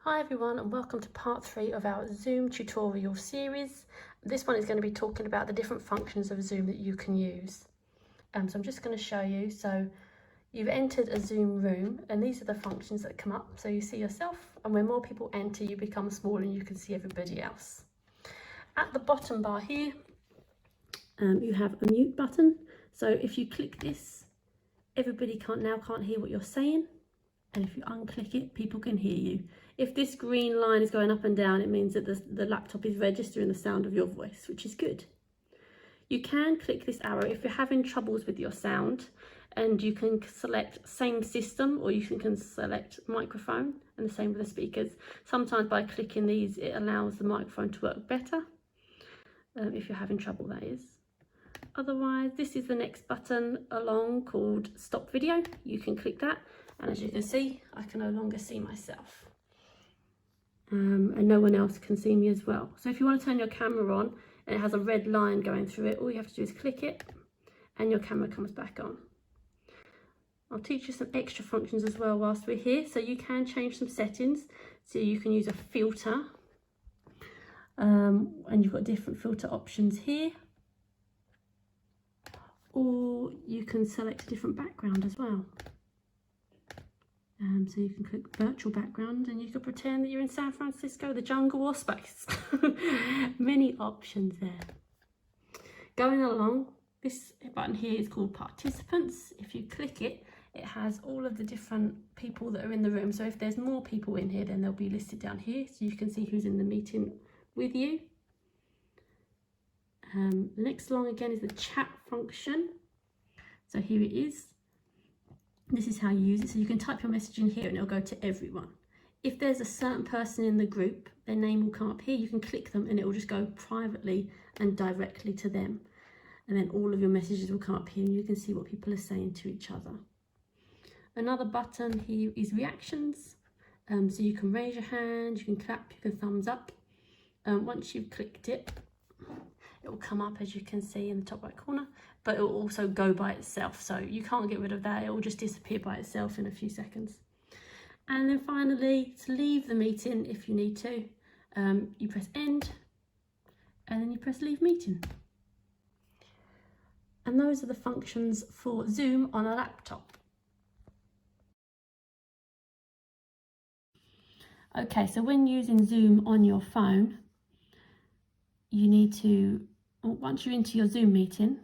Hi everyone, and welcome to part 3 of our Zoom tutorial series. This one is going to be talking about the different functions of Zoom that you can use. So I'm just going to show you. So you've entered a Zoom room and these are the functions that come up. So you see yourself, and when more people enter you become small and you can see everybody else. At the bottom bar here you have a mute button. So if you click this, everybody can't hear what you're saying. And if you unclick it, people can hear you. If this green line is going up and down, it means that the laptop is registering the sound of your voice, which is good. You can click this arrow if you're having troubles with your sound, and you can select same system, or you can select microphone, and the same with the speakers. Sometimes by clicking these, it allows the microphone to work better, if you're having trouble, that is. Otherwise, this is the next button along called Stop Video. You can click that. And as you can see, I can no longer see myself. And no one else can see me as well. So if you want to turn your camera on and it has a red line going through it, all you have to do is click it and your camera comes back on. I'll teach you some extra functions as well whilst we're here. So you can change some settings. So you can use a filter. And you've got different filter options here. Or you can select a different background as well. So you can click virtual background and you can pretend that you're in San Francisco, the jungle, or space. Many options there. Going along, this button here is called participants. If you click it, it has all of the different people that are in the room. So if there's more people in here, then they'll be listed down here, so you can see who's in the meeting with you. The next along again is the chat function. So here it is. This is how you use it. So you can type your message in here and it'll go to everyone. If there's a certain person in the group, their name will come up here. You can click them and it will just go privately and directly to them. And then all of your messages will come up here and you can see what people are saying to each other. Another button here is reactions. So you can raise your hand, you can clap, you can thumbs up. Once you've clicked it, it will come up, as you can see in the top right corner, but it will also go by itself. So you can't get rid of that. It will just disappear by itself in a few seconds. And then finally, to leave the meeting, if you need to, you press end and then you press leave meeting. And those are the functions for Zoom on a laptop. Okay, so when using Zoom on your phone, you need to, once you're into your Zoom meeting,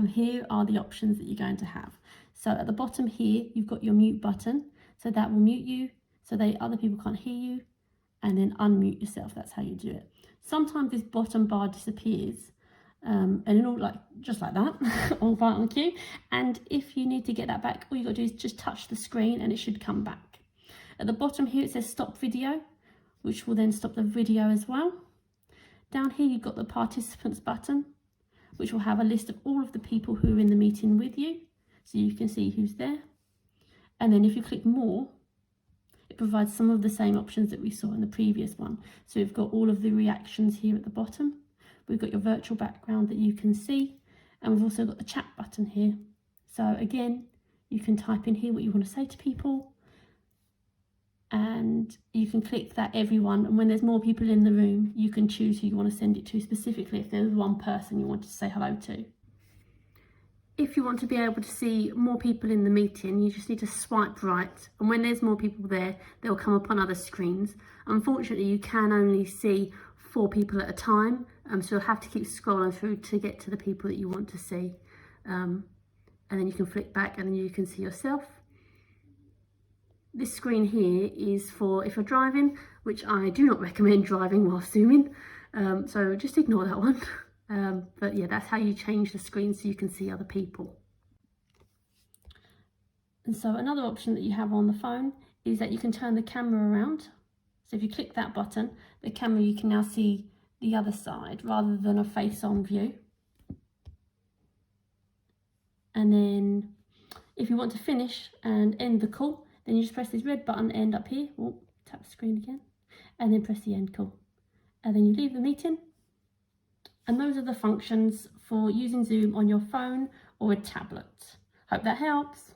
here are the options that you're going to have. So at the bottom here, you've got your mute button. So that will mute you, so other people can't hear you, and then unmute yourself. That's how you do it. Sometimes this bottom bar disappears, and then all just like that, all right on cue. And if you need to get that back, all you got to do is just touch the screen and it should come back. At the bottom here, it says stop video, which will then stop the video as well. Down here, you've got the participants button, which will have a list of all of the people who are in the meeting with you, so you can see who's there. And then if you click more, it provides some of the same options that we saw in the previous one. So we've got all of the reactions here at the bottom. We've got your virtual background that you can see, and we've also got the chat button here. So again, you can type in here what you want to say to people, and you can click that everyone, and when there's more people in the room, you can choose who you want to send it to specifically if there's one person you want to say hello to. If you want to be able to see more people in the meeting, you just need to swipe right, and when there's more people there, they'll come up on other screens. Unfortunately, you can only see 4 people at a time, so you'll have to keep scrolling through to get to the people that you want to see. And then you can flick back and then you can see yourself. This screen here is for if you're driving, which I do not recommend driving while zooming, so just ignore that one. But yeah, that's how you change the screen so you can see other people. And so another option that you have on the phone is that you can turn the camera around. So if you click that button, the camera, you can now see the other side rather than a face-on view. And then if you want to finish and end the call, then you just press this red button, end up here, tap the screen again, and then press the end call. And then you leave the meeting. And those are the functions for using Zoom on your phone or a tablet. Hope that helps.